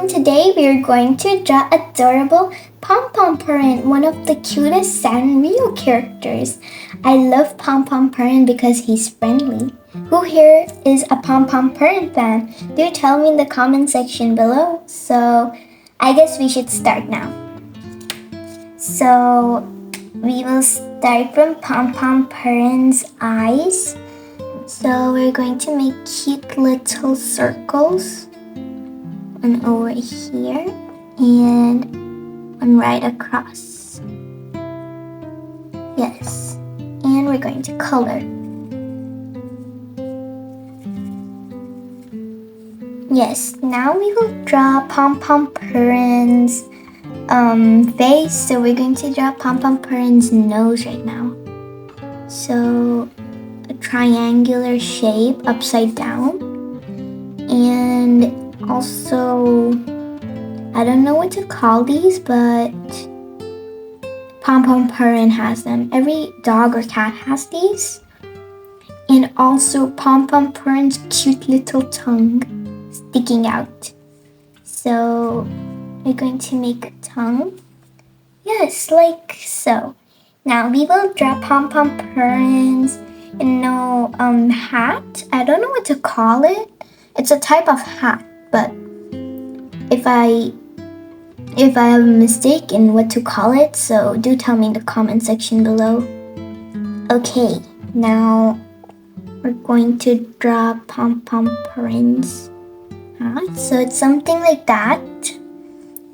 everyone, today we are going to draw adorable Pompompurin, one of the cutest Sanrio characters. I love Pompompurin because he's friendly. Who here is a Pompompurin fan? Do tell me in the comment section below. So I guess we should start now. So we will start from Pompompurin's eyes. So we're going to make cute little circles. One over here and one right across. Yes, and we're going to color. Yes, now we will draw Pompompurin's face. So we're going to draw Pompompurin's nose right now. So a triangular shape upside down, and also, I don't know what to call these, but Pompompurin has them. Every dog or cat has these. And also Pompompurin's cute little tongue sticking out. So we're going to make a tongue. Yes, like so. Now we will draw Pompompurin's, hat. I don't know what to call it. It's a type of hat. But if I have a mistake in what to call it, so do tell me in the comment section below. Okay, now we're going to draw Pompompurin's hat. So it's something like that.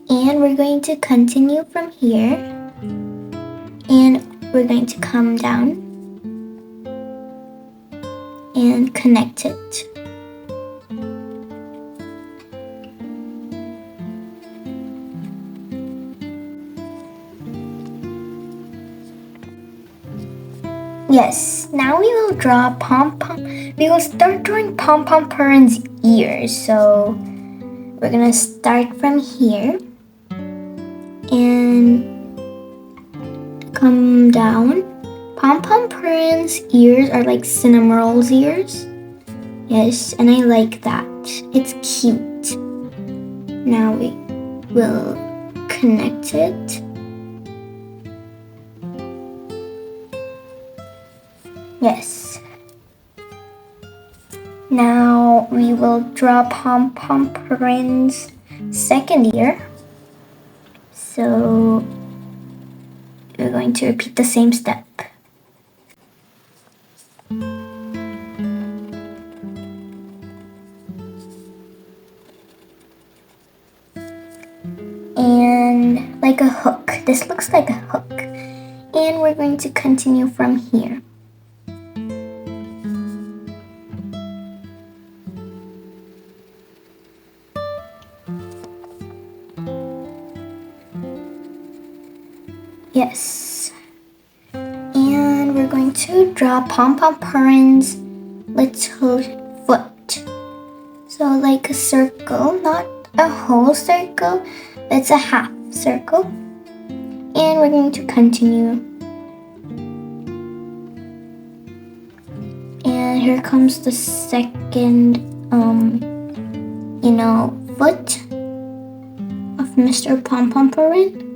And we're going to continue from here. And we're going to come down and connect it. Yes, now we will draw we will start drawing Pompompurin's ears. So we're gonna start from here and come down. Pompompurin's ears are like Cinnamoroll's ears. Yes, and I like that. It's cute. Now we will connect it. Yes. Now we will draw Pompompurin's second ear. So we're going to repeat the same step. And like a hook. This looks like a hook. And we're going to continue from here. Yes, and we're going to draw Pompompurin's little foot. So like a circle, not a whole circle, it's a half circle. And we're going to continue. And here comes the second, foot of Mr. Pompompurin.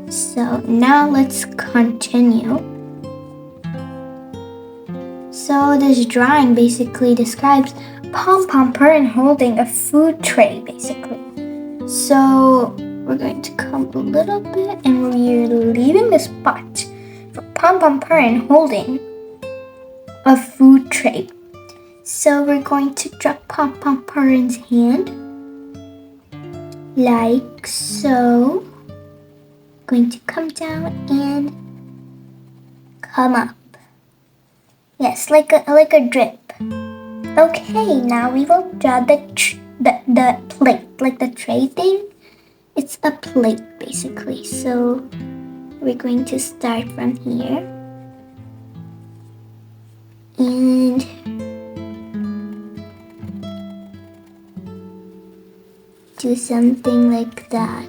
So now let's continue. So this drawing basically describes Pompompurin holding a food tray, basically. So we're going to come a little bit and we're leaving the spot for Pompompurin holding a food tray. So we're going to draw Pompompurin's hand like so. Going to come down and come up. Yes, like a drip. Okay, now we will draw the plate, like the tray thing. It's a plate basically. So we're going to start from here and do something like that.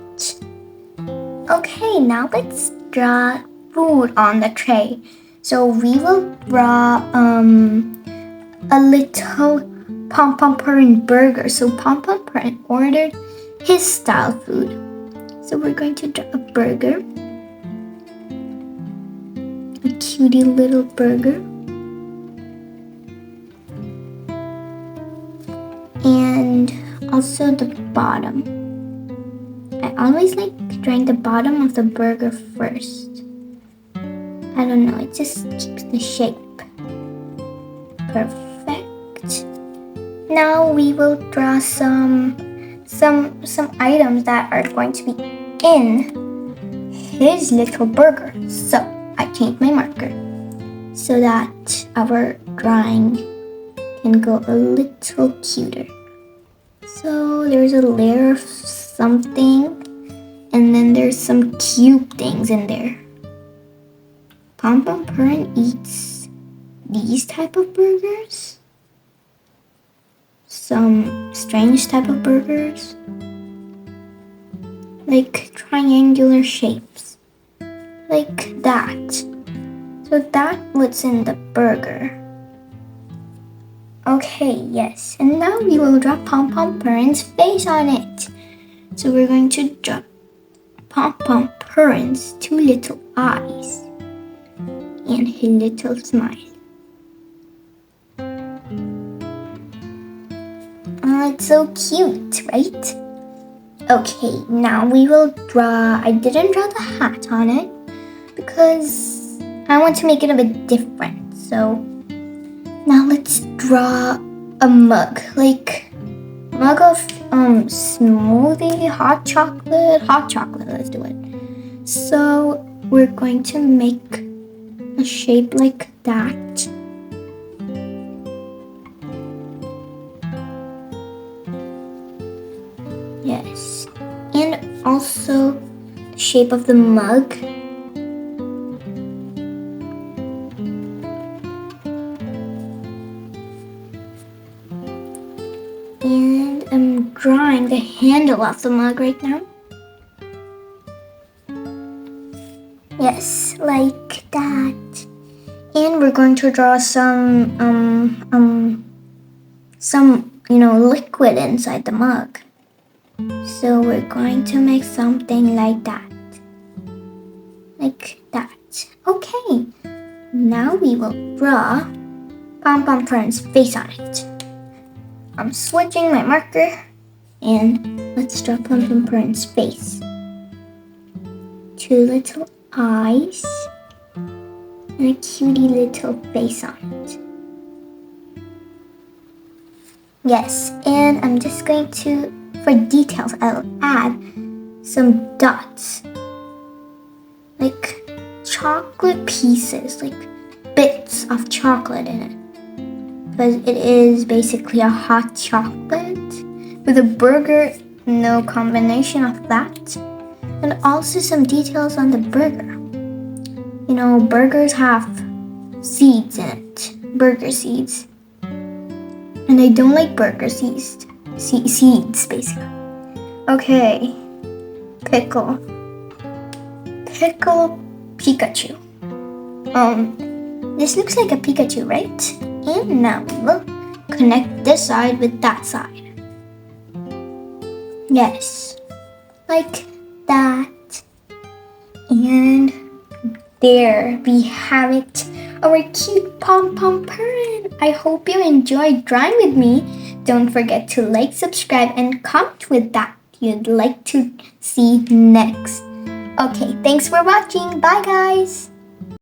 Okay, now let's draw food on the tray. So we will draw a little Pompompurin burger. So Pompompurin ordered his style food. So we're going to draw a burger. A cutie little burger. And also the bottom. I always like drawing the bottom of the burger first. I don't know, it just keeps the shape. Perfect. Now we will draw some items that are going to be in his little burger. So I changed my marker so that our drawing can go a little cuter. So there's a layer of something, and then there's some cute things in there. Pompompurin eats these type of burgers, some strange type of burgers, like triangular shapes, like that. So that's what's in the burger. Okay, yes, and now we will draw Pompompurin's face on it. So we're going to draw Pompompurin's 2 little eyes and his little smile. Oh, it's so cute, right? Okay, now we will draw, I didn't draw the hat on it because I want to make it a bit different. So now let's draw a mug, like mug of smoothie, hot chocolate, let's do it. So we're going to make a shape like that. Yes, and also the shape of the mug. And I'm drawing the handle of the mug right now. Yes, like that. And we're going to draw some liquid inside the mug. So we're going to make something like that. Like that. Okay. Now we will draw Pompompurin's face on it. I'm switching my marker, and let's draw Pompompurin's face. 2 little eyes and a cutie little face on it. Yes, and I'm just going to, for details, I'll add some dots, like chocolate pieces, like bits of chocolate in it. Because it is basically a hot chocolate with a burger, no combination of that. And also some details on the burger. You know, burgers have seeds in it, burger seeds. And I don't like burger seeds basically. Okay, pickle Pikachu. This looks like a Pikachu, right? And now we will connect this side with that side. Yes, like that. And there we have it, our cute Pompompurin. I hope you enjoyed drawing with me. Don't forget to like, subscribe, and comment with that you'd like to see next. Okay, thanks for watching. Bye guys.